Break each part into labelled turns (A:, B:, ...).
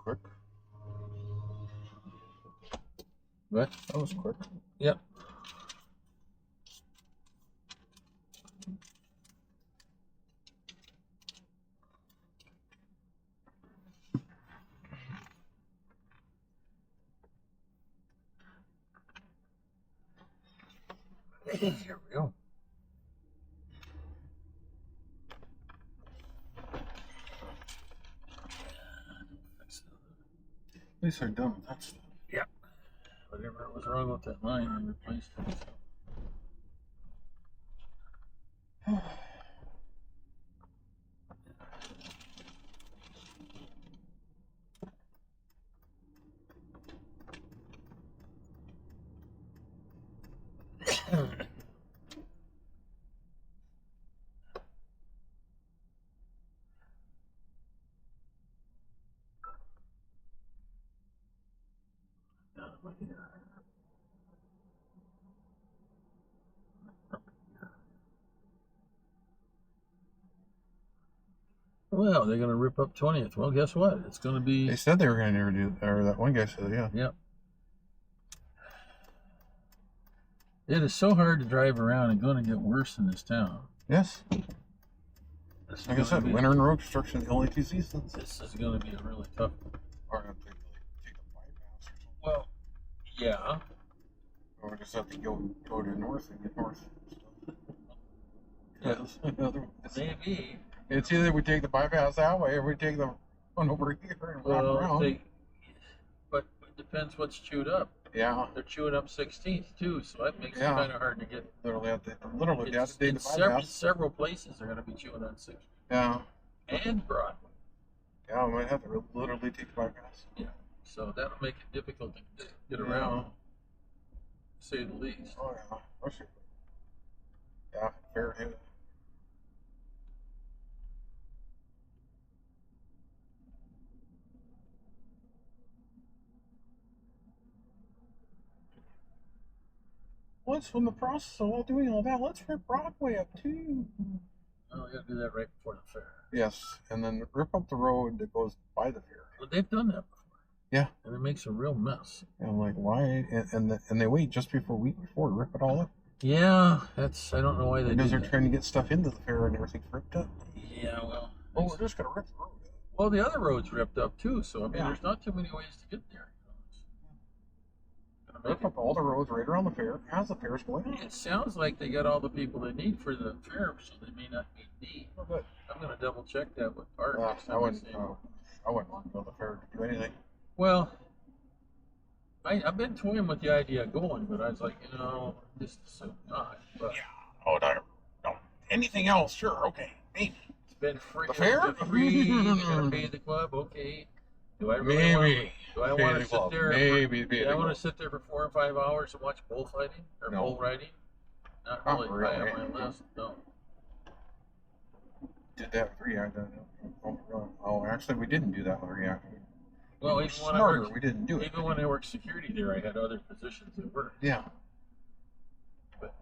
A: quick.
B: What?
A: That was quick.
B: Yep. Here we go.
A: At least they're done with that stuff.
B: Yep. Whatever was wrong with that line, I replaced it. So. Well, they're going to rip up 20th. Well, guess what? It's going to be...
A: They said they were going to never do, or that one guy said, yeah.
B: Yep. It is so hard to drive around and going to get worse in this town.
A: Yes. Like I said, winter and road construction, the only 2 seasons.
B: This is going to be a really tough one.
A: Or have to take a bypass or something.
B: Well, yeah.
A: Or just have to go to north and get north.
B: Yes. Maybe.
A: It's either we take the bypass that way or we take the one over here and walk around.
B: But it depends what's chewed up.
A: Yeah.
B: They're chewing up 16th too, so that makes it kind of hard to get.
A: Literally have to take the bypass.
B: Several places are going to be chewing on 16th.
A: Yeah.
B: And Broadway.
A: Yeah, we might have to literally take the bypass.
B: Yeah. So that'll make it difficult to get around, to say the least.
A: Oh yeah. Oh, sure. Yeah, fair hit. Once from the process of all doing all that, let's rip Broadway up too.
B: Oh, we got to do that right before the fair.
A: Yes, and then rip up the road that goes by the fair.
B: Well, they've done that before.
A: Yeah.
B: And it makes a real mess.
A: And I'm like, why? And they wait just before a week before to rip it all up.
B: Yeah, I don't know why they do that.
A: Because they're trying to get stuff into the fair and everything's ripped up.
B: Yeah, well.
A: Oh, we're just going to rip the road.
B: Well, the other road's ripped up too, so I mean, there's not too many ways to get there.
A: Rip up all the roads right around the fair as the fair's going on.
B: It sounds like they got all the people they need for the fair, so they may not need me.
A: Oh, good.
B: I'm going to double check that with Art.
A: I wouldn't want to go to the fair to do anything.
B: Well, I've been toying with the idea of going, but I was like, just so not. But
A: yeah. Oh, no. Anything else? Sure. Okay. Maybe.
B: It's been free.
A: The fair?
B: Free. You gotta pay the club. Okay. Do I really want to sit there? I want to sit there for 4 or 5 hours and watch bullfighting or bull riding. Not really high on my list. No.
A: Did that with reactor? Oh, actually, we didn't do that with reactor.
B: Well,
A: we didn't do it.
B: Even when I worked security there, I had other positions that worked.
A: Yeah.
B: But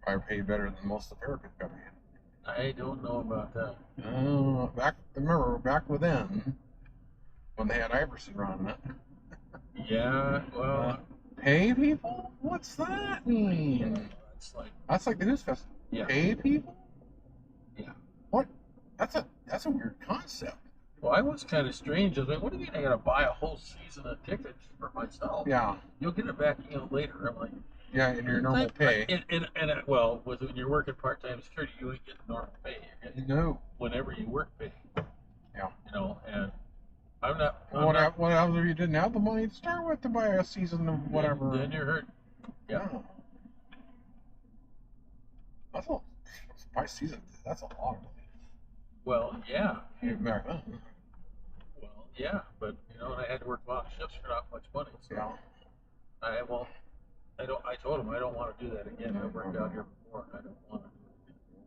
A: I paid better than most of the fair could come in.
B: I don't know about that.
A: Remember back then when they had Iverson running it.
B: Yeah, well,
A: pay people? What's that mean? That's like the news festival.
B: Yeah.
A: Pay people?
B: Yeah.
A: What? That's a weird concept.
B: Well, I was kind of strange. I was like, what do you mean I got to buy a whole season of tickets for myself?
A: Yeah.
B: You'll get it back later. I'm like,
A: yeah, in your normal pay.
B: Well, when you're working part-time security, you ain't getting normal pay. You're getting whenever you work pay.
A: Yeah.
B: And I'm not.
A: What happens if you didn't have the money to start with to buy a season of whatever?
B: Then you're hurt. Yeah.
A: That's a by season. That's a lot of money.
B: Well, yeah.
A: Back then.
B: Well, yeah, but and I had to work a lot of shifts for not much money. So
A: yeah.
B: I told him I don't want to do that again. I worked out here before, and I don't want to do it again.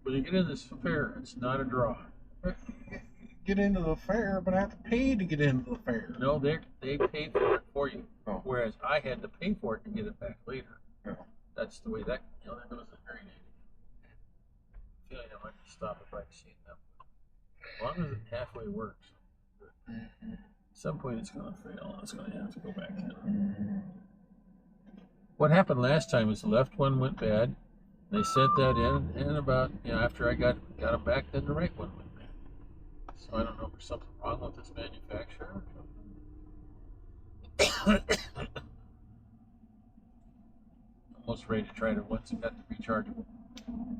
B: When you get in this fair, it's not a draw.
A: Get into the fair, but I have to pay to get into the fair.
B: No, they pay for it for you.
A: Oh.
B: Whereas I had to pay for it to get it back later.
A: Yeah.
B: That's the way that goes. It's very neat. I feel like I might stop if I see it that way. long as it halfway works. At some point it's going to fail. It's going to have to go back in. What happened last time is the left one went bad. They sent that in, and about after I got them back, then the right one went bad. So I don't know if there's something wrong with this manufacturer. Almost ready to try to once it got the rechargeable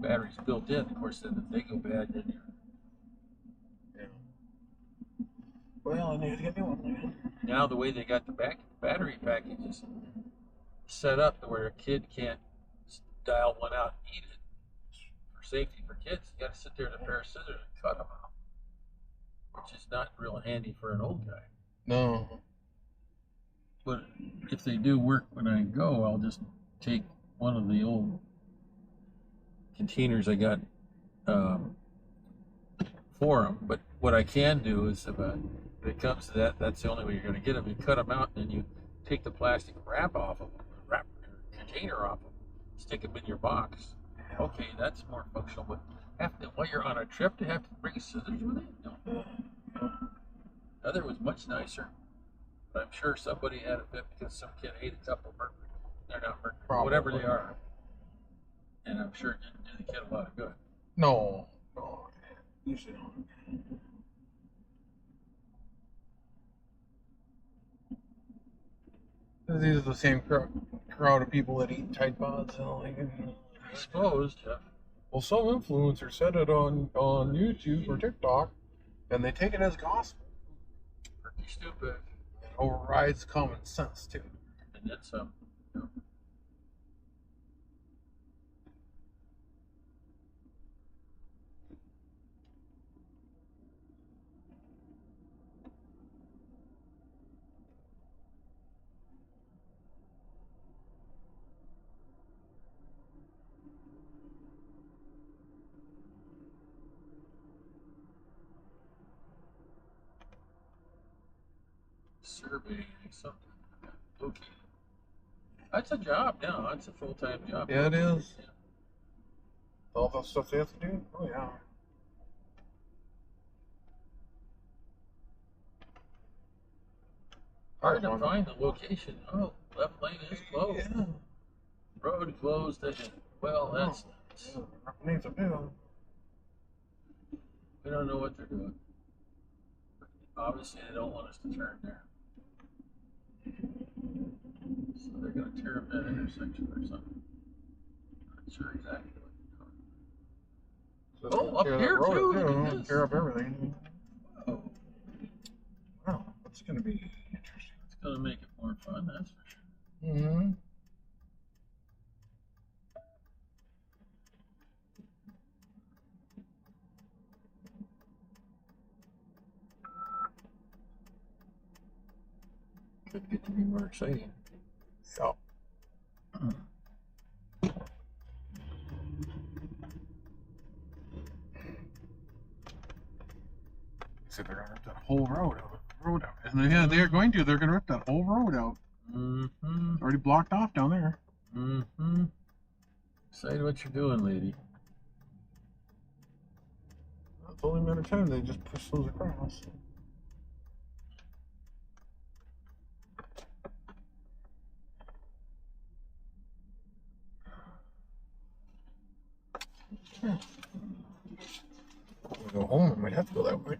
B: batteries built in. Of course, then if they go bad, then you're.
A: Well, I need to get new one.
B: Now the way they got the battery package is set up to where a kid can't dial one out and eat it. For safety for kids, you got to sit there with a pair of scissors and cut them out, which is not real handy for an old guy.
A: No.
B: But if they do work when I go, I'll just take one of the old containers I got for them. But what I can do is if it comes to that, that's the only way you're going to get them. You cut them out, and then you take the plastic wrap off of them, wrap your container off of them, stick them in your box. Okay, that's more functional. But while you're on a trip, to have to bring scissors with you? No. Other was much nicer. But I'm sure somebody had a fit because some kid ate a couple of mercury. They're not mercury, whatever they are. And I'm sure it didn't do the kid a lot of good.
A: No. Usually don't. These are the same crowd of people that eat Tide Pods.
B: I suppose, Jeff.
A: Well, some influencers said it on YouTube or TikTok, and they take it as gospel.
B: Pretty stupid.
A: It overrides common sense, too.
B: And then some. Surveying something. Okay. That's a job now. That's a full-time job.
A: Yeah, it is. Yeah. All that stuff they have to do? Oh, yeah.
B: Hard to find the location. Oh, left lane is closed. Yeah. Road closed. Well, that's nuts.
A: Yeah.
B: We don't know what they're doing. Obviously, they don't want us to turn there. So they're going to tear up that intersection or something. Not sure exactly what they're doing. Oh, up here too. Look at this.
A: Tear up everything.
B: Oh.
A: Wow, that's going to be interesting.
B: It's going to make it more fun, that's for sure.
A: Mm-hmm.
B: Could get to be more exciting.
A: So. So they're going to rip that whole road out. And yeah, they're going to. They're going to rip that whole road out.
B: Mm-hmm.
A: It's already blocked off down there.
B: Mm-hmm. Say what you're doing, lady.
A: It's only a matter of time they just push those across. We go home and we have to go that way.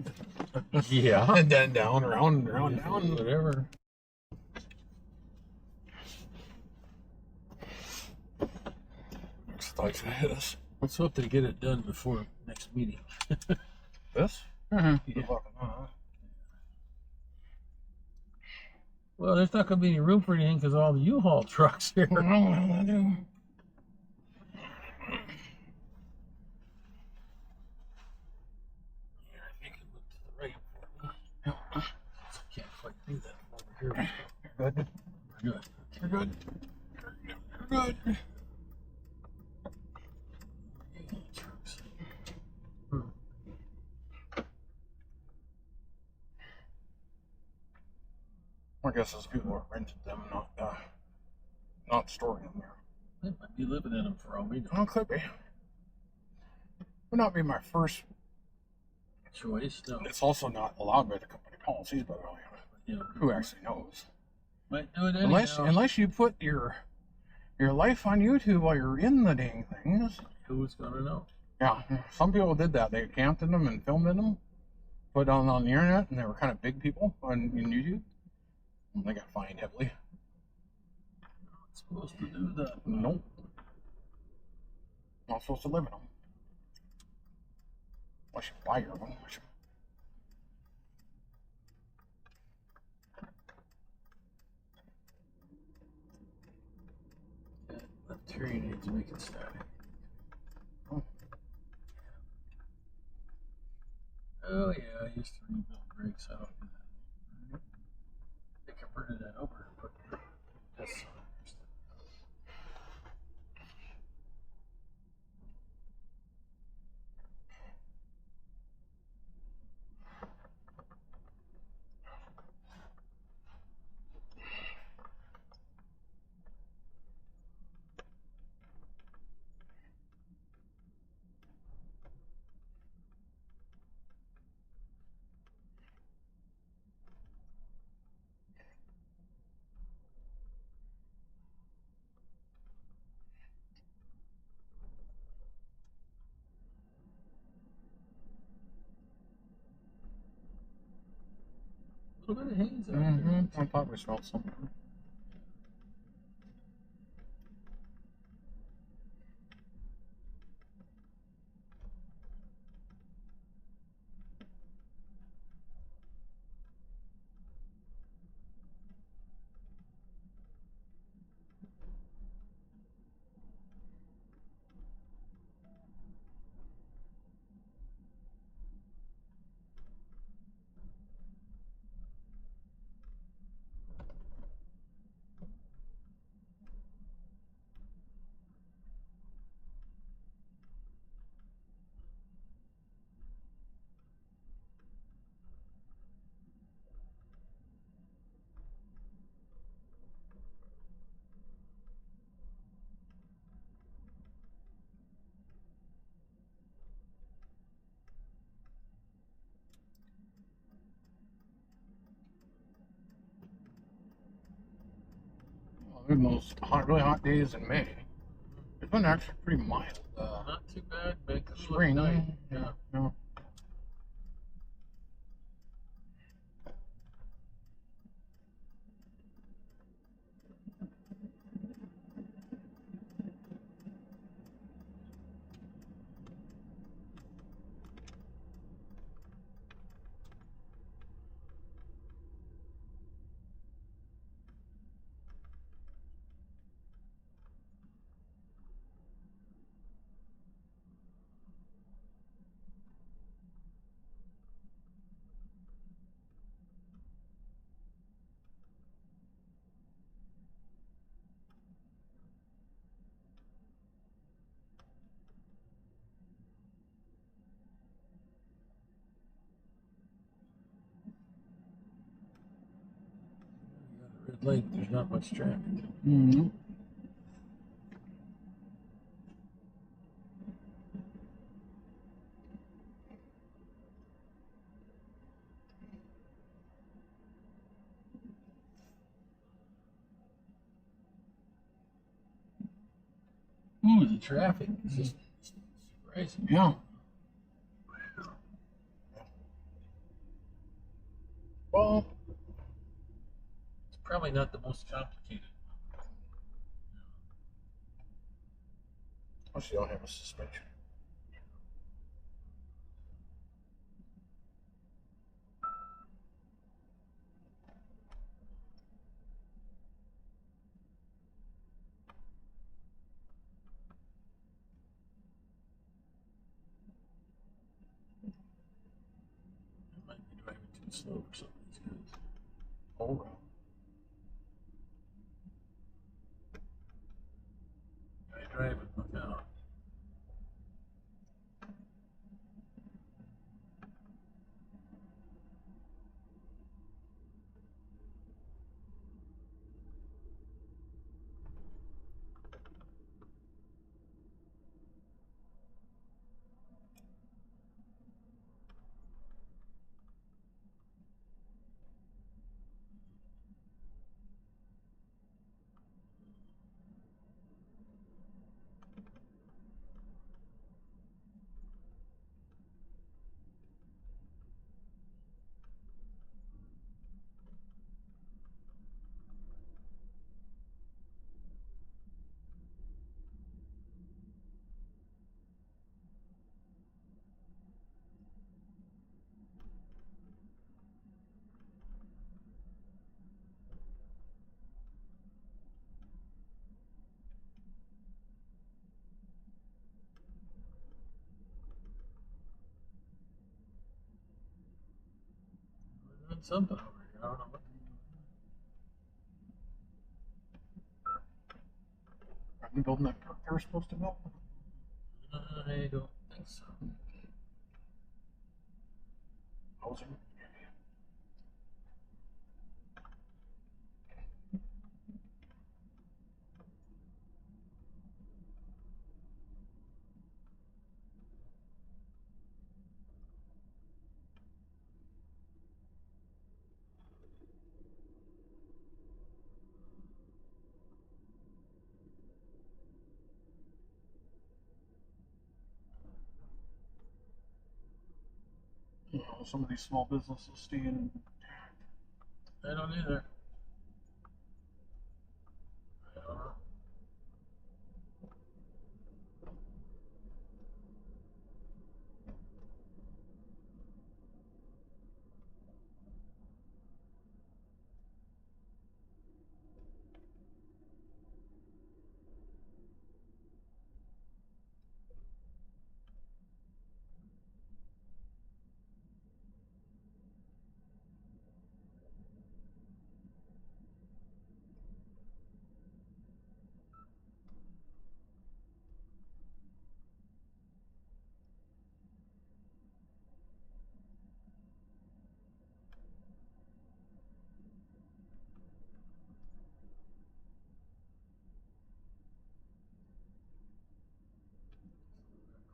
B: Yeah.
A: And then down, around, down.
B: Whatever.
A: Looks like it is.
B: Let's hope they get it done before next meeting.
A: This?
B: Mm-hmm. Yeah. Well, there's not going to be any room for anything because all the U-Haul trucks here. Can't quite do that over here.
A: You're good.
B: We're good.
A: You're good. You're good. I guess those people are rented them, not storing them there.
B: They might be living in them for all we know.
A: Oh, could be. Would not be my first
B: choice. No.
A: It's also not allowed by the company policies, but who actually knows?
B: Might do it anyhow.
A: Unless you put your life on YouTube while you're in the dang things.
B: Who's gonna know?
A: Yeah, some people did that. They camped in them and filmed in them, put it on the internet, and they were kind of big people in YouTube. And they got fined heavily.
B: Not supposed to do that.
A: Nope. Not supposed to live in them. Unless you buy your own.
B: Left here you need to make it static. Oh yeah, I used to rebuild brakes. I don't do that. They converted that over and put this on. A little bit of haze out there.
A: I thought we smelled something. In those really hot days in May, it's been actually pretty mild.
B: Not too bad, but
A: spring.
B: Yeah. Red light, there's not much traffic.
A: Mm-hmm.
B: Ooh, the traffic is just surprising.
A: Yeah. Well,
B: it's probably not the most complicated.
A: Unless you don't have a suspension.
B: I might be driving too slow for some of these guys.
A: Oh.
B: I drive and look out. something over here. I don't know what.
A: Are they building that park they were supposed to build?
B: I don't think so.
A: Housing? You know, some of these small businesses stay in.
B: I don't either. I don't know.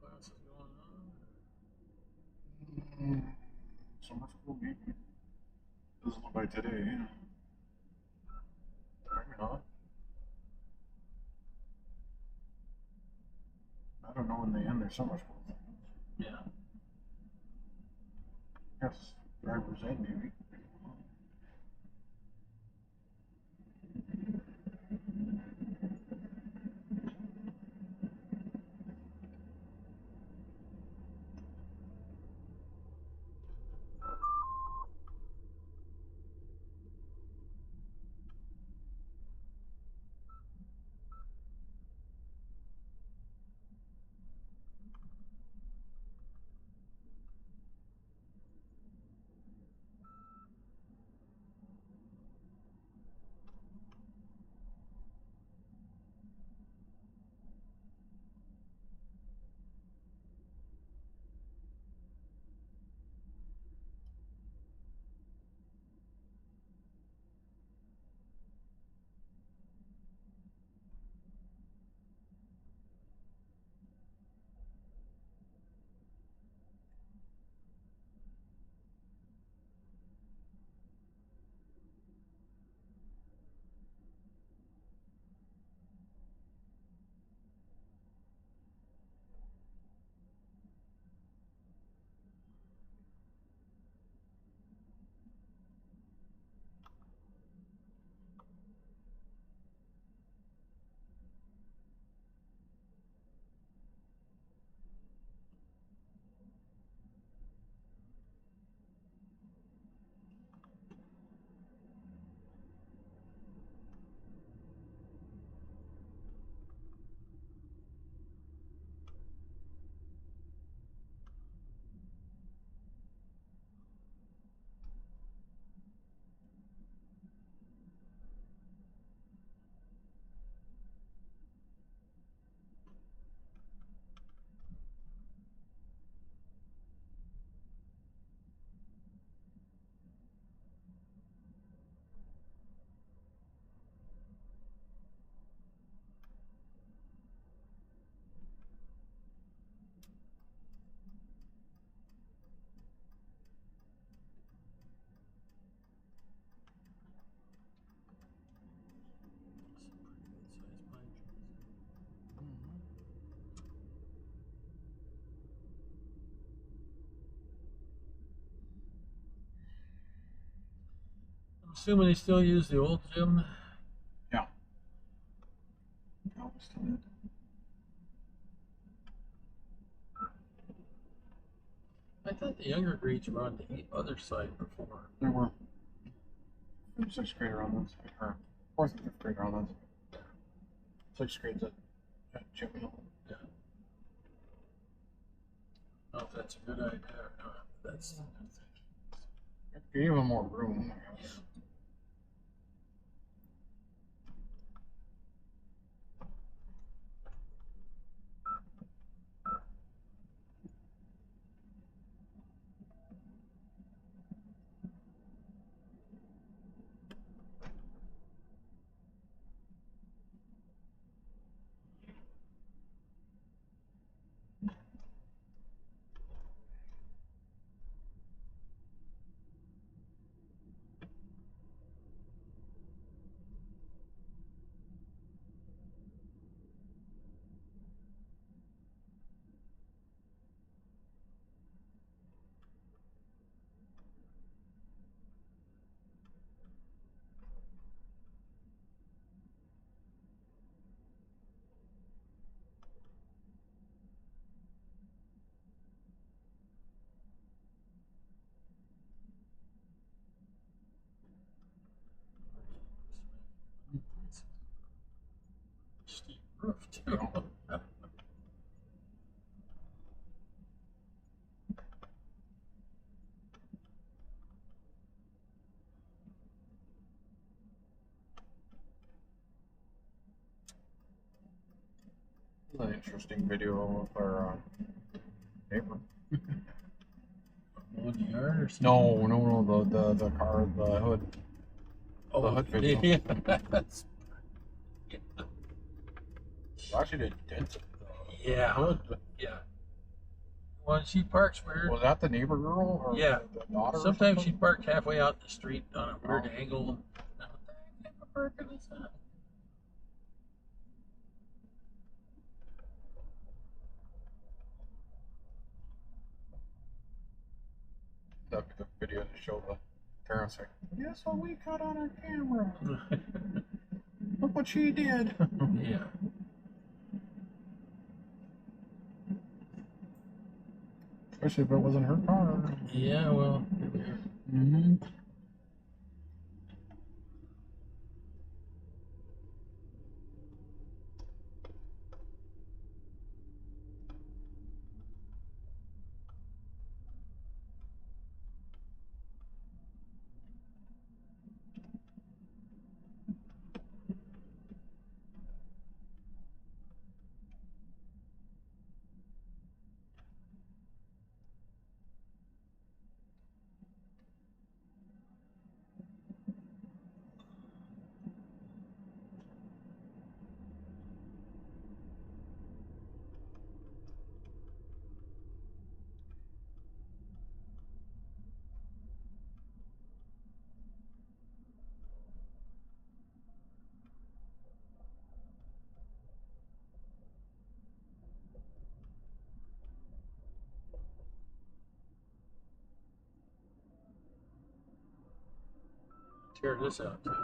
B: Classes going on.
A: Summer school, maybe. Doesn't look like today. Maybe not. I don't know when they end their summer school.
B: Yeah.
A: Yes, driver's ed, maybe.
B: I'm assuming they still use the old gym.
A: Yeah. No, still did.
B: I thought the younger grades were on the other side before.
A: There were 6th grader on this, or 4th and 5th grader on this. 6th grade's at Jim Hill.
B: Yeah. I don't know if that's a good idea or not. That's
A: Gave him more room, I guess.
B: Steep roof too.
A: An interesting video of our neighbor.
B: Mowing the yard or something?
A: No, the car, the hood.
B: Oh,
A: the hood video.
B: Yeah.
A: Actually did dent it.
B: Yeah.
A: Hood.
B: Yeah. Well, she parks weird.
A: Was that the neighbor girl? Or
B: Yeah.
A: the daughter?
B: Sometimes she'd park halfway out the street on a weird
A: Oh.
B: angle. What the heck type of parking is that?
A: The video to show the parents like, guess what we caught on our camera? Look what she did.
B: Yeah.
A: Especially if it wasn't her car.
B: Yeah, well.
A: Mm-hmm.
B: Tear this out too.